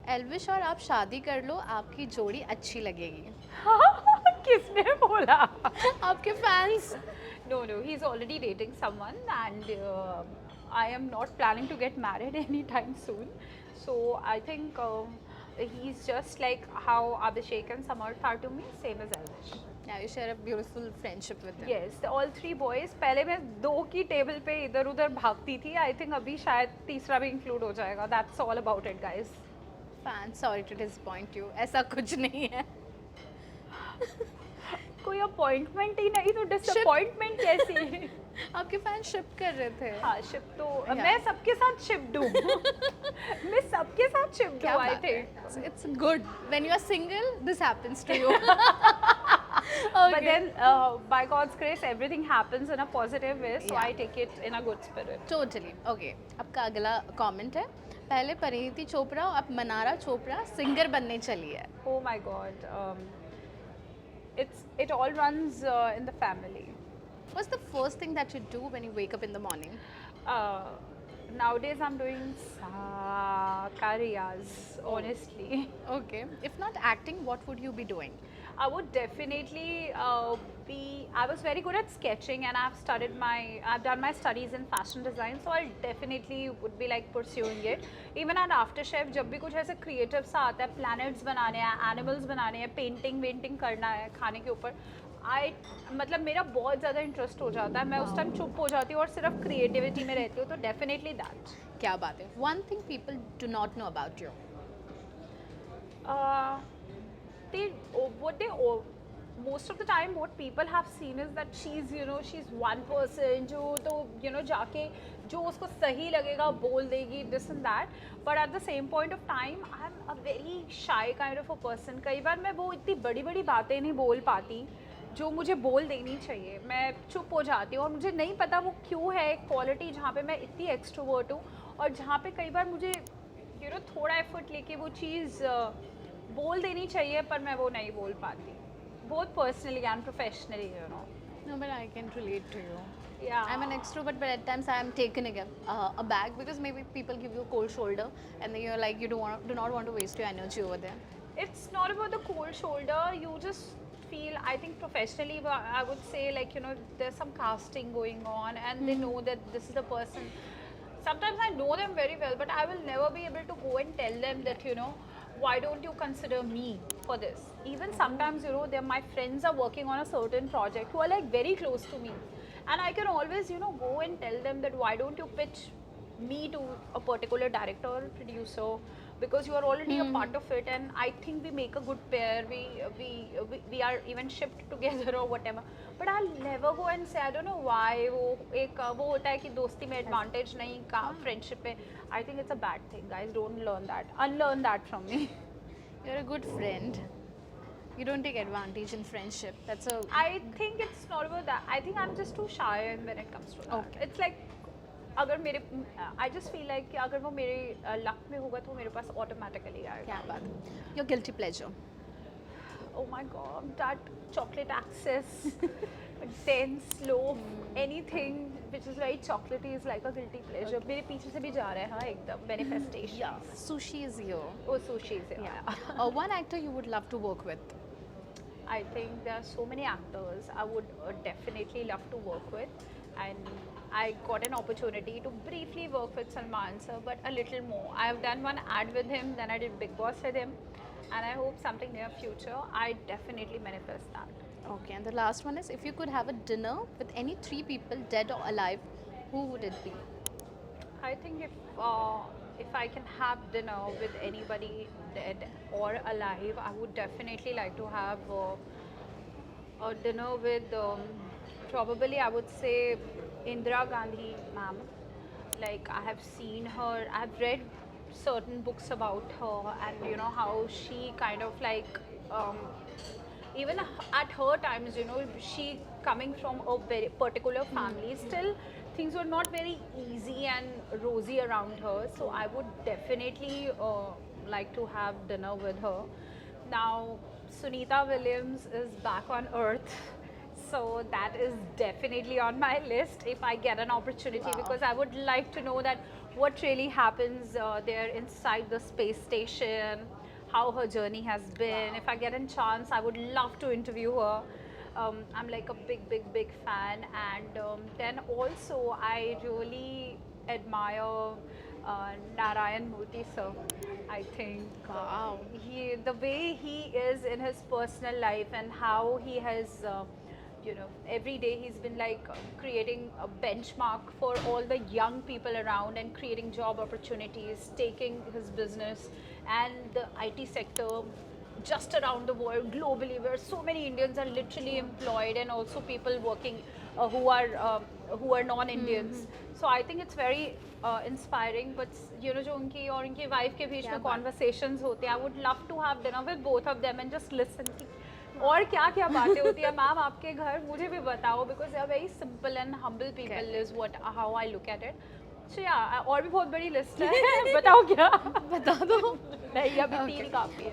एल्विश और आप शादी कर लो, आपकी जोड़ी अच्छी लगेगी। किसने बोला? आपके fans. No, no, he's already dating someone, and I am not planning to get married anytime soon. So I think he's just like how Abhishek and Samarth are to me, same as Elvish. Yeah, you share a beautiful friendship with them. Yes, all three boys. पहले मैं दो की table पे इधर उधर भागती थी. I think अभी शायद तीसरा भी include हो जाएगा. That's all about it, guys. Fans, sorry to disappoint you, ऐसा कुछ नहीं है। कोई अपॉइंटमेंट ही नहीं तो डिसअपॉइंटमेंट कैसी? आपके फैन शिप कर रहे थे। हाँ शिप तो Yeah. मैं सबके साथ शिप दूँ। मैं सबके साथ शिप क्या दूँ आई बात है? Think. It's good when you are single, this happens to you. But then by God's grace everything happens in a positive way, so Yeah. I take it in a good spirit. Totally. Okay. आपका अगला comment है, पहले परिणीति चोपड़ा और अब Mannara Chopra singer बनने चली है। Oh my God, it all runs in the family. What's the first thing that you do when you wake up in the morning? Uh, Nowadays I'm doing kariyas, honestly. Okay. If not acting, what would you be doing? I would definitely I was very good at sketching, and I've done my studies in fashion design, so I definitely would be like pursuing it. Even at AfterShef, जब भी कुछ ऐसे creative सा आता है, planets बनाने हैं, animals बनाने हैं, painting करना है खाने के ऊपर, मतलब मेरा बहुत ज़्यादा इंटरेस्ट हो जाता है, मैं उस टाइम चुप हो जाती हूँ और सिर्फ क्रिएटिविटी में रहती हूँ, तो डेफिनेटली दैट। क्या बात है? One thing people do not know about you. Most of the time what people have seen is that she's one person जो तो जाके जो उसको सही लगेगा बोल देगी, this and that, but at the same point of time I'm a very shy kind of a person. कई बार मैं वो इतनी बड़ी बड़ी बातें नहीं बोल पाती जो मुझे बोल देनी चाहिए, मैं चुप हो जाती हूँ और मुझे नहीं पता वो क्यों है क्वालिटी जहाँ पे मैं इतनी एक्सट्रोवर्ट हूँ और जहाँ पे कई बार मुझे थोड़ा एफर्ट लेके वो चीज़ बोल देनी चाहिए पर मैं वो नहीं बोल पाती, both personally and professionally, No, but I can relate to you. Yeah. I'm an extrovert, but at times I am taken aback because maybe people give you a cold shoulder, and then you're like, you do not want to waste your energy over there. It's not about the cold shoulder. You just feel, I think professionally, I would say like, there's some casting going on and they know that this is the person. Sometimes I know them very well, but I will never be able to go and tell them that, why don't you consider me for this? Even sometimes, my friends are working on a certain project who are like very close to me. And I can always, go and tell them that why don't you pitch me to a particular director or producer, because you are already a part of it, and I think we make a good pair. We are even shipped together or whatever. But I'll never go and say, I don't know why. वो होता है कि दोस्ती में advantage नहीं का friendship में. I think it's a bad thing, guys. Don't learn that. Unlearn that from me. You're a good friend. You don't take advantage in friendship. That's a. I think it's not about that. I think I'm just too shy when it comes to that. Okay. It's like अगर मेरे I just feel like कि अगर वो मेरे luck में होगा तो मेरे पास automatically आएगा. क्या बात है? Your guilty pleasure. Oh my God, that chocolate access, dense, slow, anything which is very chocolatey is like a guilty pleasure. मेरे पीछे से भी जा रहा है हाँ एकदम manifestation. Yeah. Sushi is here. Oh, sushi is Yeah. One actor you would love to work with. I think there are so many actors I would definitely love to work with, and I got an opportunity to briefly work with Salman sir, but a little more. I have done one ad with him, then I did Big Boss with him, and I hope something near future. I definitely manifest that. Okay, and the last one is, if you could have a dinner with any three people, dead or alive, who would it be? I think if I can have dinner with anybody dead or alive, I would definitely like to have a dinner with probably I would say Indira Gandhi ma'am. Like I have seen her, I have read certain books about her, and how she kind of like even at her times, she coming from a very particular family, still things were not very easy and rosy around her. So I would definitely like to have dinner with her. Now Sunita Williams is back on earth, So that is definitely on my list if I get an opportunity, Wow. because I would like to know that what really happens there inside the space station, how her journey has been. Wow. If I get a chance, I would love to interview her. I'm like a big fan. And then also I really admire Narayan Murthy sir. I think Wow. the way he is in his personal life and how he has every day he's been like creating a benchmark for all the young people around and creating job opportunities, taking his business and the IT sector just around the world globally, where so many Indians are literally employed, and also people working who are non-Indians. So I think it's very inspiring. But जो उनकी और उनकी wife के बीच क्या में बात। conversations होते हैं, I would love to have dinner with both of them and just listen कि और क्या क्या बातें होती है मैम आपके घर, मुझे भी बताओ, because they are very simple and humble people is what how I look at it. So yeah, और भी बहुत बड़ी लिस्ट है बताओ क्या बता दो। नहीं अभी Okay. 3 काफी है.